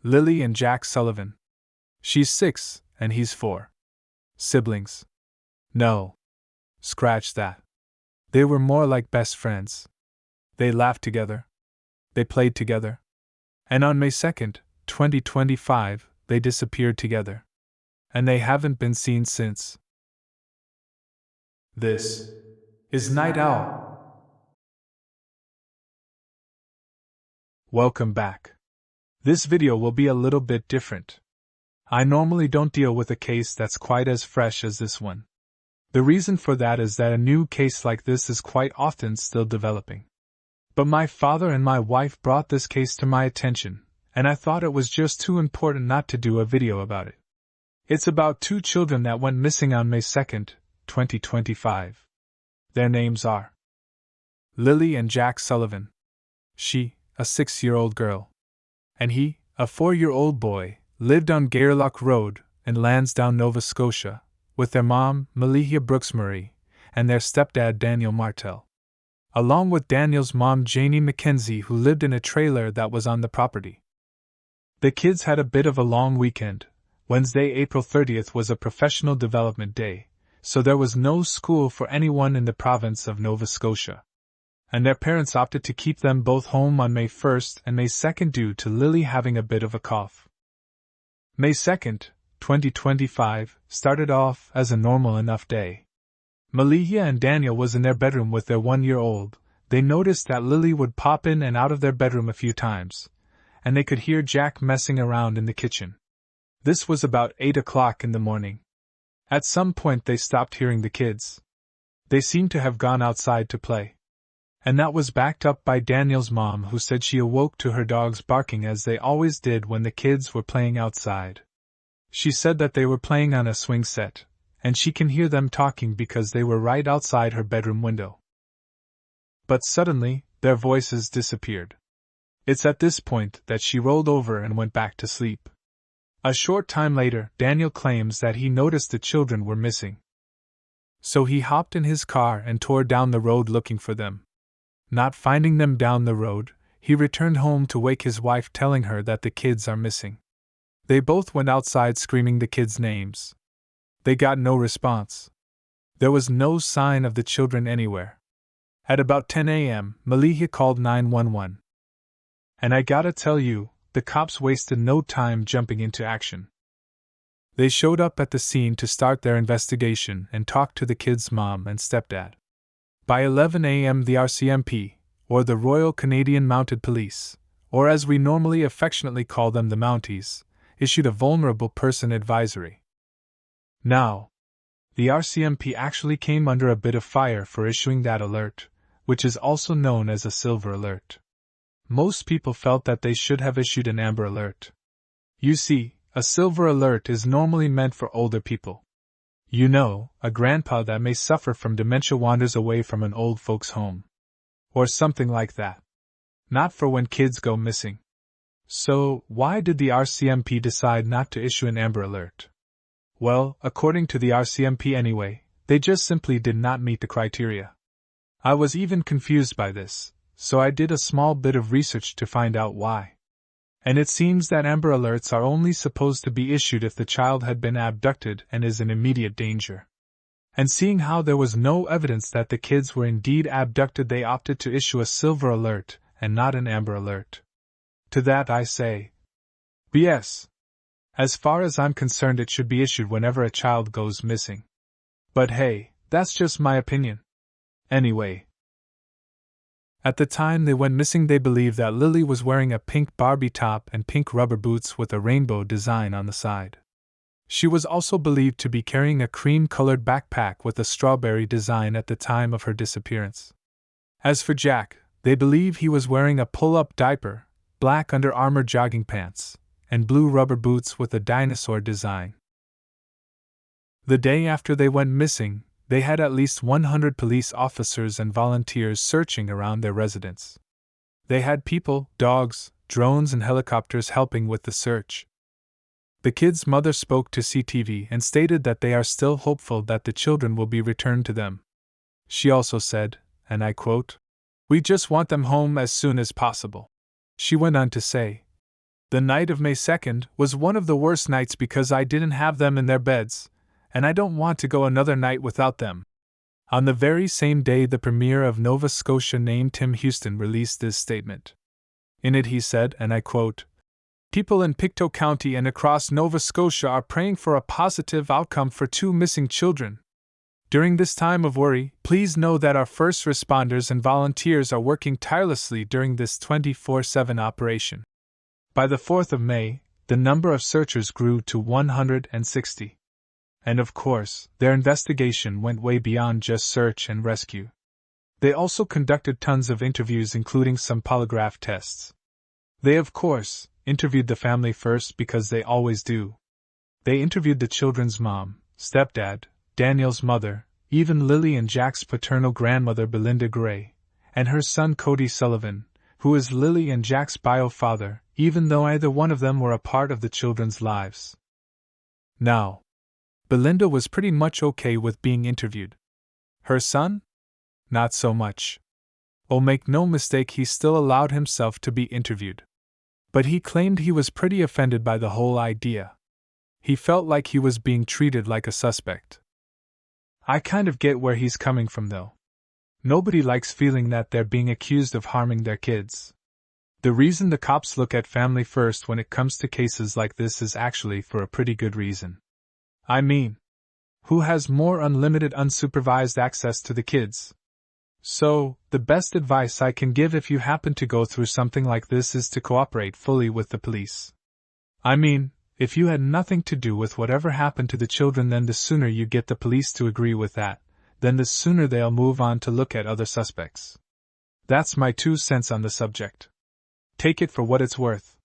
Lily and Jack Sullivan. She's 6, and he's 4. Siblings. No. Scratch that. They were more like best friends. They laughed together. They played together. And on May 2nd, 2025, they disappeared together. And they haven't been seen since. This is Night Owl. Welcome back. This video will be a little bit different. I normally don't deal with a case that's quite as fresh as this one. The reason for that is that a new case like this is quite often still developing. But my father and my wife brought this case to my attention, and I thought it was just too important not to do a video about it. It's about 2 children that went missing on May 2nd, 2025. Their names are Lily and Jack Sullivan. She, a 6-year-old girl, and he, a 4-year-old boy, lived on Gairloch Road in Lansdowne, Nova Scotia, with their mom, Malihia Brooks Murray, and their stepdad, Daniel Martel, along with Daniel's mom, Janie Mackenzie, who lived in a trailer that was on the property. The kids had a bit of a long weekend. Wednesday, April 30th was a professional development day, so there was no school for anyone in the province of Nova Scotia. And their parents opted to keep them both home on May 1st and May 2nd due to Lily having a bit of a cough. May 2nd, 2025, started off as a normal enough day. Malihia and Daniel was in their bedroom with their 1-year-old. They noticed that Lily would pop in and out of their bedroom a few times, and they could hear Jack messing around in the kitchen. This was about 8 o'clock in the morning. At some point they stopped hearing the kids. They seemed to have gone outside to play. And that was backed up by Daniel's mom, who said she awoke to her dogs barking as they always did when the kids were playing outside. She said that they were playing on a swing set, and she can hear them talking because they were right outside her bedroom window. But suddenly, their voices disappeared. It's at this point that she rolled over and went back to sleep. A short time later, Daniel claims that he noticed the children were missing. So he hopped in his car and tore down the road looking for them. Not finding them down the road, he returned home to wake his wife, telling her that the kids are missing. They both went outside screaming the kids' names. They got no response. There was no sign of the children anywhere. At about 10 a.m., Malihia called 911. And I gotta tell you, the cops wasted no time jumping into action. They showed up at the scene to start their investigation and talked to the kids' mom and stepdad. By 11 a.m. the RCMP, or the Royal Canadian Mounted Police, or as we normally affectionately call them the Mounties, issued a vulnerable person advisory. Now, the RCMP actually came under a bit of fire for issuing that alert, which is also known as a silver alert. Most people felt that they should have issued an amber alert. You see, a silver alert is normally meant for older people. You know, a grandpa that may suffer from dementia wanders away from an old folks' home. Or something like that. Not for when kids go missing. So, why did the RCMP decide not to issue an amber alert? Well, according to the RCMP anyway, they just simply did not meet the criteria. I was even confused by this, so I did a small bit of research to find out why. And it seems that amber alerts are only supposed to be issued if the child had been abducted and is in immediate danger. And seeing how there was no evidence that the kids were indeed abducted, they opted to issue a silver alert and not an amber alert. To that I say, BS. As far as I'm concerned, it should be issued whenever a child goes missing. But hey, that's just my opinion. Anyway. At the time they went missing, they believed that Lily was wearing a pink Barbie top and pink rubber boots with a rainbow design on the side. She was also believed to be carrying a cream-colored backpack with a strawberry design at the time of her disappearance. As for Jack, they believe he was wearing a pull-up diaper, black Under Armour jogging pants, and blue rubber boots with a dinosaur design. The day after they went missing, they had at least 100 police officers and volunteers searching around their residence. They had people, dogs, drones, and helicopters helping with the search. The kids' mother spoke to CTV and stated that they are still hopeful that the children will be returned to them. She also said, and I quote, "We just want them home as soon as possible." She went on to say, The night of May 2nd was one of the worst nights because I didn't have them in their beds, and I don't want to go another night without them. On the very same day, the Premier of Nova Scotia named Tim Houston released this statement. In it he said, and I quote, "People in Pictou County and across Nova Scotia are praying for a positive outcome for 2 missing children. During this time of worry, please know that our first responders and volunteers are working tirelessly during this 24/7 operation." By the 4th of May, the number of searchers grew to 160. And of course, their investigation went way beyond just search and rescue. They also conducted tons of interviews, including some polygraph tests. They, of course, interviewed the family first because they always do. They interviewed the children's mom, stepdad, Daniel's mother, even Lily and Jack's paternal grandmother Belinda Gray, and her son Cody Sullivan, who is Lily and Jack's bio father, even though either one of them were a part of the children's lives. Now, Belinda was pretty much okay with being interviewed. Her son? Not so much. Oh, make no mistake, he still allowed himself to be interviewed. But he claimed he was pretty offended by the whole idea. He felt like he was being treated like a suspect. I kind of get where he's coming from, though. Nobody likes feeling that they're being accused of harming their kids. The reason the cops look at family first when it comes to cases like this is actually for a pretty good reason. I mean, who has more unlimited unsupervised access to the kids? So, the best advice I can give if you happen to go through something like this is to cooperate fully with the police. I mean, if you had nothing to do with whatever happened to the children, then the sooner you get the police to agree with that, then the sooner they'll move on to look at other suspects. That's my 2 cents on the subject. Take it for what it's worth.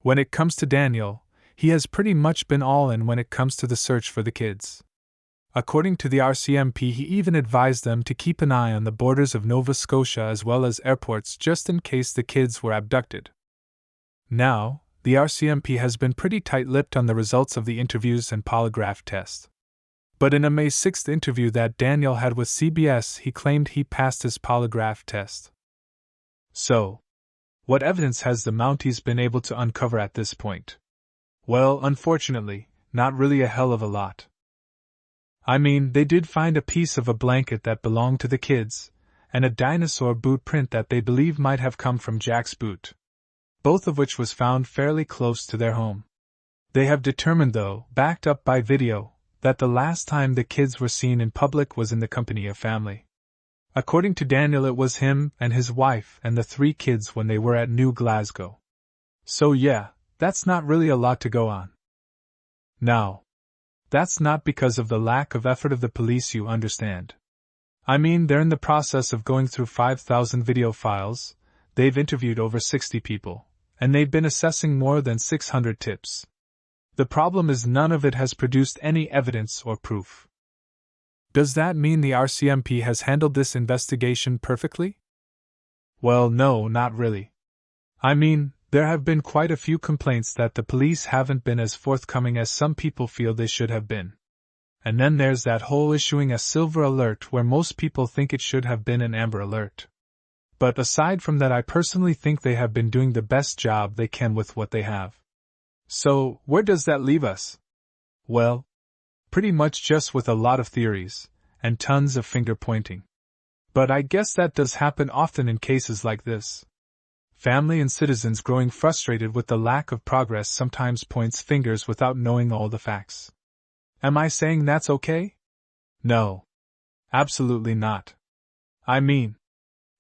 When it comes to Daniel, he has pretty much been all in when it comes to the search for the kids. According to the RCMP, he even advised them to keep an eye on the borders of Nova Scotia as well as airports just in case the kids were abducted. Now, the RCMP has been pretty tight-lipped on the results of the interviews and polygraph test. But in a May 6th interview that Daniel had with CBS, he claimed he passed his polygraph test. So, what evidence has the Mounties been able to uncover at this point? Well, unfortunately, not really a hell of a lot. I mean, they did find a piece of a blanket that belonged to the kids, and a dinosaur boot print that they believe might have come from Jack's boot, both of which was found fairly close to their home. They have determined, though, backed up by video, that the last time the kids were seen in public was in the company of family. According to Daniel, it was him and his wife and the 3 kids when they were at New Glasgow. So yeah, that's not really a lot to go on. Now, that's not because of the lack of effort of the police, you understand. I mean, they're in the process of going through 5,000 video files, they've interviewed over 60 people, and they've been assessing more than 600 tips. The problem is none of it has produced any evidence or proof. Does that mean the RCMP has handled this investigation perfectly? Well, no, not really. I mean, there have been quite a few complaints that the police haven't been as forthcoming as some people feel they should have been. And then there's that whole issuing a silver alert where most people think it should have been an amber alert. But aside from that, I personally think they have been doing the best job they can with what they have. So, where does that leave us? Well, pretty much just with a lot of theories, and tons of finger-pointing. But I guess that does happen often in cases like this. Family and citizens growing frustrated with the lack of progress sometimes points fingers without knowing all the facts. Am I saying that's okay? No. Absolutely not. I mean,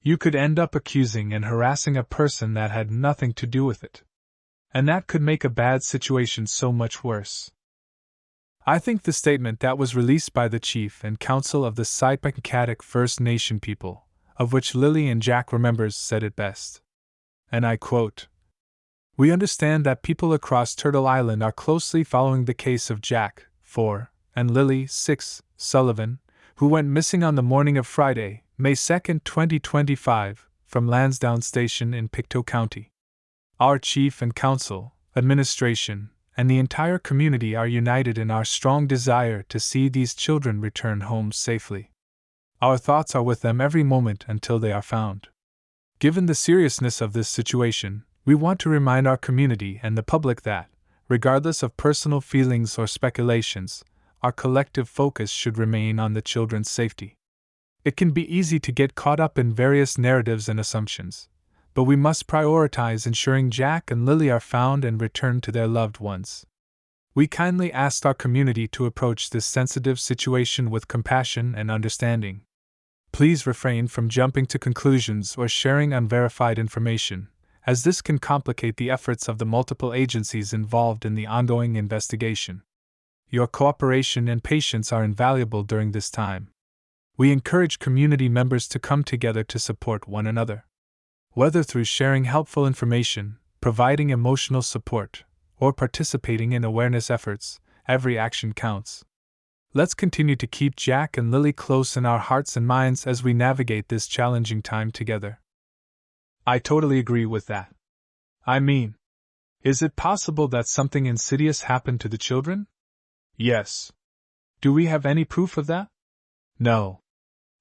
you could end up accusing and harassing a person that had nothing to do with it. And that could make a bad situation so much worse. I think the statement that was released by the Chief and Council of the Sipencatac First Nation people, of which Lily and Jack were members, said it best. And I quote, "We understand that people across Turtle Island are closely following the case of Jack, 4, and Lily, 6, Sullivan, who went missing on the morning of Friday, May 2, 2025, from Lansdowne Station in Pictou County. Our Chief and Council, Administration, and the entire community are united in our strong desire to see these children return home safely. Our thoughts are with them every moment until they are found. Given the seriousness of this situation, We want to remind our community and the public that, regardless of personal feelings or speculations, our collective focus should remain on the children's safety. It can be easy to get caught up in various narratives and assumptions, but we must prioritize ensuring Jack and Lily are found and returned to their loved ones. We kindly ask our community to approach this sensitive situation with compassion and understanding. Please refrain from jumping to conclusions or sharing unverified information, as this can complicate the efforts of the multiple agencies involved in the ongoing investigation. Your cooperation and patience are invaluable during this time. We encourage community members to come together to support one another. Whether through sharing helpful information, providing emotional support, or participating in awareness efforts, every action counts. Let's continue to keep Jack and Lily close in our hearts and minds as we navigate this challenging time together. I totally agree with that. I mean, is it possible that something insidious happened to the children? Yes. Do we have any proof of that? No.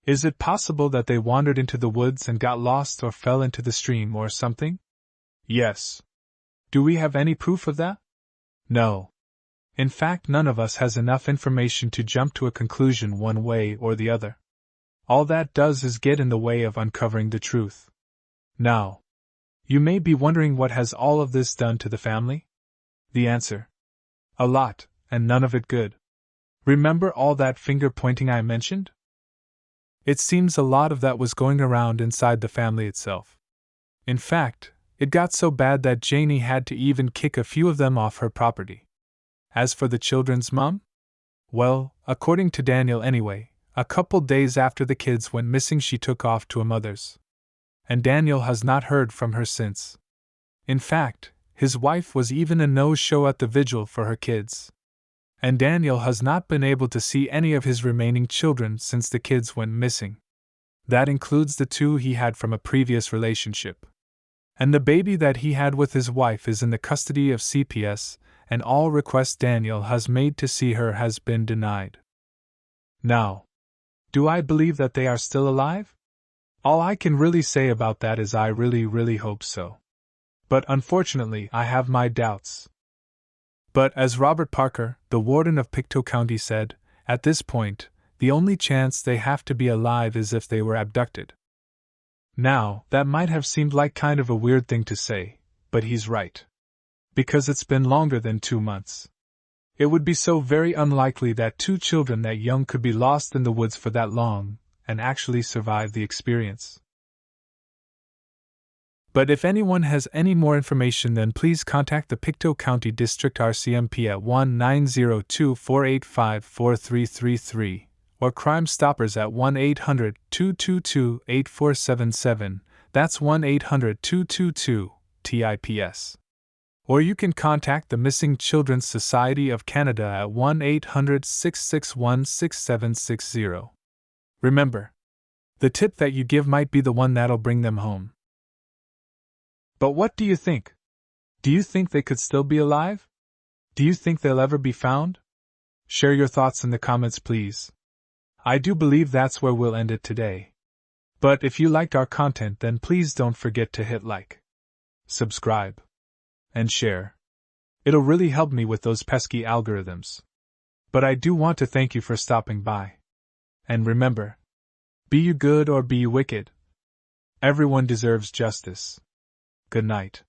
Is it possible that they wandered into the woods and got lost or fell into the stream or something? Yes. Do we have any proof of that? No. In fact, none of us has enough information to jump to a conclusion one way or the other. All that does is get in the way of uncovering the truth. Now, you may be wondering what has all of this done to the family? The answer: a lot, and none of it good. Remember all that finger-pointing I mentioned? It seems a lot of that was going around inside the family itself. In fact, it got so bad that Janie had to even kick a few of them off her property. As for the children's mom? Well, according to Daniel anyway, a couple days after the kids went missing she took off to a mother's. And Daniel has not heard from her since. In fact, his wife was even a no-show at the vigil for her kids. And Daniel has not been able to see any of his remaining children since the kids went missing. That includes the two he had from a previous relationship. And the baby that he had with his wife is in the custody of CPS, and all requests Daniel has made to see her has been denied. Now, do I believe that they are still alive? All I can really say about that is I really hope so. But unfortunately, I have my doubts. But as Robert Parker, the warden of Pictou County, said, at this point, the only chance they have to be alive is if they were abducted. Now, that might have seemed like kind of a weird thing to say, but he's right. Because it's been longer than 2 months. It would be so very unlikely that 2 children that young could be lost in the woods for that long, and actually survive the experience. But if anyone has any more information, then please contact the Pictou County District RCMP at 1-902-485-4333, or Crime Stoppers at 1-800-222-8477, that's 1-800-222-TIPS. Or you can contact the Missing Children's Society of Canada at 1-800-661-6760. Remember, the tip that you give might be the one that'll bring them home. But what do you think? Do you think they could still be alive? Do you think they'll ever be found? Share your thoughts in the comments, please. I do believe that's where we'll end it today. But if you liked our content, then please don't forget to hit like, subscribe, and share. It'll really help me with those pesky algorithms. But I do want to thank you for stopping by. And remember, be you good or be you wicked, everyone deserves justice. Good night.